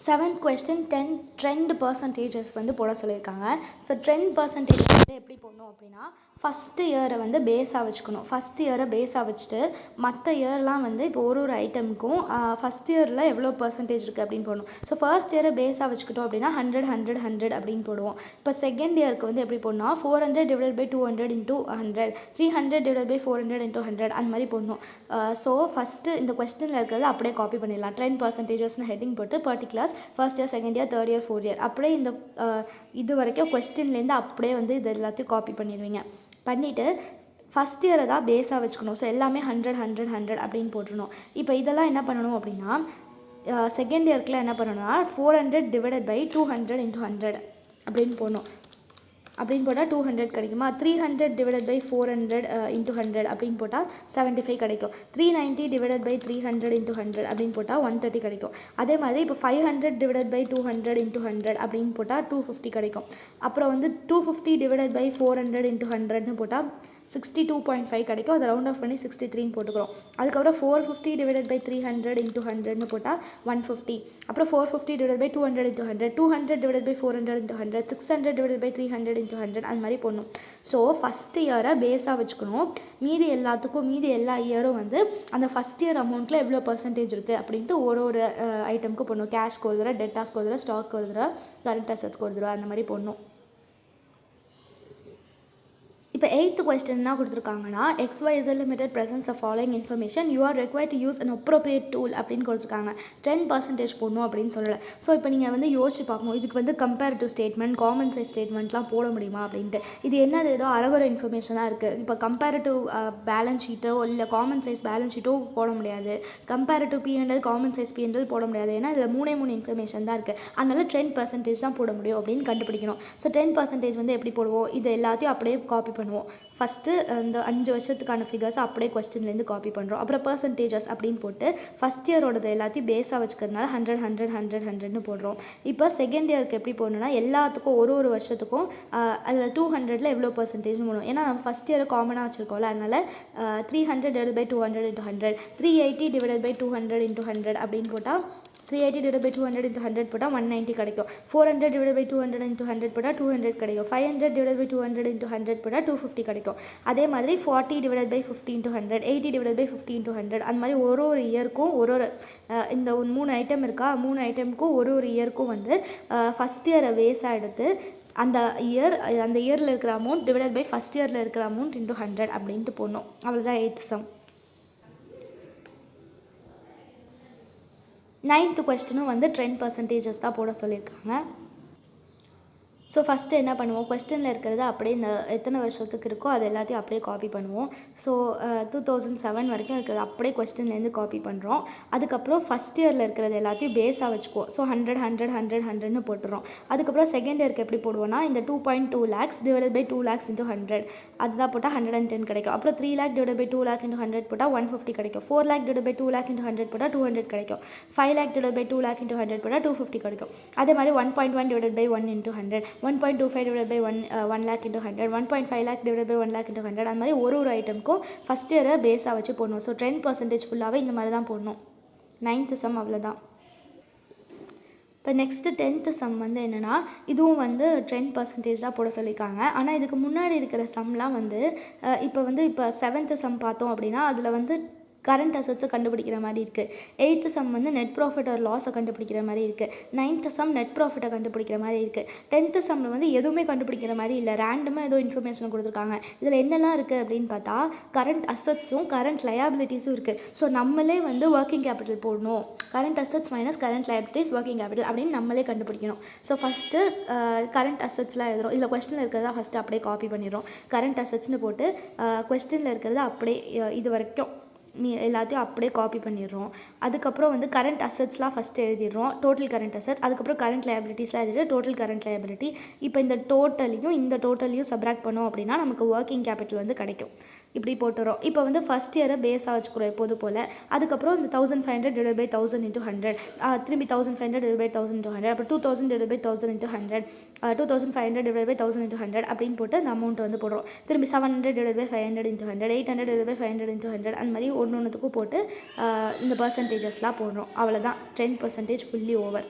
Seventh question trend percentages வந்து போட சொல்லியிருக்காங்க. ஸோ ட்ரெண்ட் பர்சன்டேஜஸ் வந்து எப்படி போடணும் அப்படின்னா, ஃபஸ்ட்டு இயரை வந்து பேஸாக வச்சுக்கணும். ஃபஸ்ட் இயரை பேஸாக வச்சுட்டு மற்ற இயர்லாம் வந்து இப்போ ஒரு ஐட்டமுக்கும் ஃபஸ்ட் இயரில் எவ்வளோ பர்சன்டேஜ் இருக்குது அப்படின்னு போடணும். ஸோ ஃபர்ஸ்ட் இயரை பேஸாக வச்சுக்கிட்டோம் அப்படின்னா 100 அப்படின்னு போடுவோம். இப்போ செகண்ட் இயருக்கு வந்து எப்படி போடணும், 400 divided by 200 into 100, 300 divided by 400 into 100 அந்த மாதிரி போடணும். ஸோ ஃபஸ்ட்டு இந்த கொஸ்டினில் இருக்கிறது அப்படியே காப்பி பண்ணிடலாம். ட்ரெண்ட் பர்சன்டேஜஸ்னு ஹெட்டிங் போட்டு particulars first year, second year, third year, fourth year அப்படியே இந்த இது வரைக்கும் கொஸ்டின்லேருந்து அப்படியே வந்து இது எல்லாத்தையும் காப்பி பண்ணிடுவீங்க. பண்ணிவிட்டு ஃபஸ்ட் இயரை தான் பேஸாக வச்சுக்கணும். ஸோ எல்லாமே 100 அப்படின்னு போட்டுருணும். இப்போ இதெல்லாம் என்ன பண்ணணும் அப்படின்னா, செகண்ட் இயர்க்குலாம் என்ன பண்ணணும்னா 400 டிவைடட் பை 200 இன்ட்டு 100 அப்படின்னு போடணும். அப்படின்னு போட்டால் 200 கிடைக்குமா. 300 டிவைடட் பை 400 இன்ட்டு 100 அப்படின்னு போட்டால் 75 கிடைக்கும். 390 டிவைடட் பை 300 இன்ட்டு 100 அப்படின்னு போட்டால் 130 கிடைக்கும். அதே மாதிரி இப்போ 500 டிவைடட் பை 200 இன்ட்டு 100 அப்படின்னு போட்டால் 250 கிடைக்கும். அப்புறம் வந்து 250 டிவைடட் பை 400 இன்ட்டு 100ன்னு போட்டால் 62.5 கிடைக்கும். அதை ரவுண்ட் ஆஃப் பண்ணி 63ன்னு போட்டுக்கிறோம். அதுக்கப்புறம் 450 டிவைடட் பை 300 இன்ட்டு 100ன்னு போட்டால் 150. அப்புறம் 450 divided by 200 into 100, 200 divided by 400 into 100, 600 divided by 300 into 100 அந்த மாதிரி போடணும். ஸோ ஃபஸ்ட் இயரை பேஸாக வச்சுக்கணும். மீதி எல்லா இயரும் வந்து அந்த ஃபஸ்ட் இயர் அமௌண்ட்டில் எவ்வளோ பர்சன்டேஜ் இருக்குது அப்படின்ட்டு ஒரு ஐட்டமுக்கு போடணும். கேஷ்க்கு ஒரு தடவை, டெட்டாஸ்க்கு ஒரு தடவை, ஸ்டாக் ஒரு தடவை, கரண்ட் அசட்ஸ்க்கு ஒரு தடவை அந்த மாதிரி போடணும். இப்போ 8th கொஸ்டின் என்ன கொடுத்துருக்காங்கன்னா, XYZ limited presents the following information, you are required to use an appropriate tool அப்படின்னு கொடுத்துருக்காங்க. 10% போடணும் அப்படின்னு சொல்லலை. ஸோ இப்போ நீங்கள் வந்து யோசிச்சு பார்க்கணும், இதுக்கு வந்து கம்பேரிட்டிவ் ஸ்டேட்மெண்ட், காமன் சைஸ் ஸ்டேட்மெண்ட்லாம் போட முடியுமா அப்படின்ட்டு. இது என்னது, ஏதோ அரகுற இன்ஃபர்மேஷனாக இருக்குது. இப்போ கம்பேரிட்டிவ் பேலன்ஸ் ஷீட்டோ இல்லை காமன் சைஸ் பேலன்ஸ் ஷீட்டோ போட முடியாது. Comparative P&L, common size P&L போட முடியாது. ஏன்னா இதில் மூணு இன்ஃபர்மேஷன் தான் இருக்குது. அதனால 10% தான் போட முடியும் அப்படின்னு கண்டுபிடிக்கணும். ஸோ 10% வந்து எப்படி போடுவோம், இது எல்லாத்தையும் அப்படியே காப்பி பண்ணுவோம். ஃபஸ்ட்டு இந்த 5 வருஷத்துக்கான ஃபிகர்ஸை அப்படியே கொஸ்டின்லேருந்து காப்பி பண்ணுறோம். அப்புறம் பர்சன்டேஜஸ் அப்படின்னு போட்டு ஃபஸ்ட் இயரோடது எல்லாத்தையும் பேஸாக வச்சுக்கிறதுனால 100 போடுறோம். இப்போ செகண்ட் இயருக்கு எப்படி போடணும்னா, எல்லாத்துக்கும் ஒரு வருஷத்துக்கும் அதில் 200ல் எவ்வளோ பர்சன்டேஜ் போடணும். ஏன்னா நம்ம ஃபஸ்ட் இயரை காமனாக வச்சுருக்கோம்ல, அதனால் 300 divide by 200 into 100, 380 divide by 200 into 100 அப்படின்னு போட்டால் 380 டிவைட் பை 200 இன்ட்டு 100 போட்டால் 190 கிடைக்கும். 400 டிவைட் பை 200 இன்ட்டு 100 போட்டால் 200 கிடைக்கும். 500 டிவைட் பை 200 இன்ட்டு 100 போட்டால் 250 கிடைக்கும். அதே மாதிரி 40 divide by 50 into 100, 80 divide by 50 into 100 அந்த மாதிரி ஒரு இயருக்கும் இந்த 3 ஐட்டம் இருக்கா, 3 ஐட்டமுக்கும் ஒரு இயருக்கும் வந்து ஃபஸ்ட் இயரை பேஸாக எடுத்து அந்த இயரில் இருக்கிற அமௌண்ட் டிவைட் பை ஃபஸ்ட் இயரில் இருக்கிற அமௌண்ட் இன்ட்டு 100 அப்படின்ட்டு போடணும். அவ்வளோதான் 8th சம். 9th கொஸ்டினும் வந்து ட்ரெண்ட் பர்சன்டேஜஸ் தான் போட சொல்லியிருக்காங்க. ஸோ ஃபஸ்ட்டு என்ன பண்ணுவோம், கொஸ்டினில் இருக்கிறது அப்படியே இந்த எத்தனை வருஷத்துக்கு இருக்கோ அது எல்லாத்தையும் அப்படியே காப்பி பண்ணுவோம். ஸோ 2007 வரைக்கும் இருக்கிறது அப்படியே கொஸ்டின்லேருந்து காப்பி பண்ணுறோம். அதுக்கப்புறம் ஃபஸ்ட் இயரில் இருக்கிறது எல்லாத்தையும் பேஸாக வச்சுக்குவோம். ஸோ 100 போட்டுறோம். அதுக்கப்புறம் செகண்ட் இயருக்கு எப்படி போடுவோம்னா, இந்த 2.2 lakhs divided by 2 lakhs into 100 அதுதான் போட்டால் 110 கிடைக்கும். அப்புறம் 3 lakh divide by 2 lakh into 100 போட்டால் 150 கிடைக்கும். 4 lakh divide by 2 lakh into 100 போட்டால் 200 கிடைக்கும். 5 lakh divide by 2 lakh into 100 போட்டால் 250 கிடைக்கும். அதே மாதிரி 1.1 divide by 1 into 100, 1.25 divide by 1 lakh into 100, 1.5 lakh divide by 1 lakh into 100 அந்த மாதிரி ஒரு ஐட்டமுக்கும் ஃபஸ்ட் இயரை பேஸாக வச்சு போடணும். ஸோ 10% ஃபுல்லாகவே இந்த மாதிரி தான் போடணும். 9th சம் அவ்வளோதான். இப்போ நெக்ஸ்ட்டு 10th சம் வந்து என்னென்னா, இதுவும் வந்து 10% தான் போட சொல்லியிருக்காங்க. ஆனால் இதுக்கு முன்னாடி இருக்கிற சம்லாம் வந்து இப்போ 7th சம் பார்த்தோம் அப்படின்னா அதில் வந்து கரண்ட் அசட்ஸை கண்டுபிடிக்கிற மாதிரி இருக்குது. 8th சம் வந்து நெட் ப்ராஃபிட் ஒரு லாஸை கண்டுபிடிக்கிற மாதிரி இருக்குது. 9th சம் நெட் ப்ராஃபிட்டை கண்டுபிடிக்கிற மாதிரி இருக்குது. 10th சம்மில் வந்து எதுவுமே கண்டுபிடிக்கிற மாதிரி இல்லை, ரேண்டமாக ஏதோ இன்ஃபர்மேஷன் கொடுத்துருக்காங்க. இதில் என்னெல்லாம் இருக்குது அப்படின்னு பார்த்தா, கரண்ட் அசட்ஸும் கரண்ட் லயபிலிட்டிஸும் இருக்குது. ஸோ நம்மளே வந்து ஒர்க்கிங் கேபிட்டல் போடணும். Current assets minus current liabilities working capital அப்படின்னு நம்மளே கண்டுபிடிக்கணும். ஸோ ஃபஸ்ட்டு கரண்ட் அசட்ஸ்லாம் எழுதுகிறோம். இதில் கொஸ்டினில் இருக்கிறதா ஃபஸ்ட்டு அப்படியே காப்பி பண்ணிடுறோம். கரண்ட் அசட்ஸ்னு போட்டு கொஸ்டினில் இருக்கிறத அப்படியே இது வரைக்கும் எல்லாத்தையும் அப்படியே காப்பி பண்ணிடுறோம். அதுக்கப்புறம் வந்து கரண்ட் அசட்ஸ்லாம் ஃபஸ்ட்டு எழுதிடுறோம், டோட்டல் கரண்ட் அசட்ஸ். அதுக்கப்புறம் கரண்ட் லயபிலிட்டிஸ்லாம் எழுதிட்டு டோட்டல் கரண்ட் லயபிலிட்டி. இப்போ இந்த டோட்டலையும் சப்ராக்ட் பண்ணோம் அப்படின்னா நமக்கு ஒர்க்கிங் கேபிட்டல் வந்து கிடைக்கும். இப்படி போட்டுறோம். இப்போ வந்து ஃபஸ்ட் இயரை பேஸாக வச்சுக்கிறோம் எப்போது போல். அதுக்கப்புறம் இந்த 1500 டிவைட் பை 1000 இன்ட்டு 100, திரும்பி 1500 டிவைட் பை 1000 இன்ட்டு 100, அப்புறம் 2000 divide by 1000 into 100, 2500 divide by 1000 into 100 அப்படின்னு போட்டு அந்த அமௌண்ட் வந்து போடுறோம். திரும்பி 700 divide by 500 into 100, 800 divide by 500 into 100 அந்த மாதிரி ஒன்றுத்துக்கும் போட்டு இந்த பர்சன்டேஜஸ்லாம் போடுறோம். அவ்வளோதான், 10% ஃபுல்லி ஓவர்.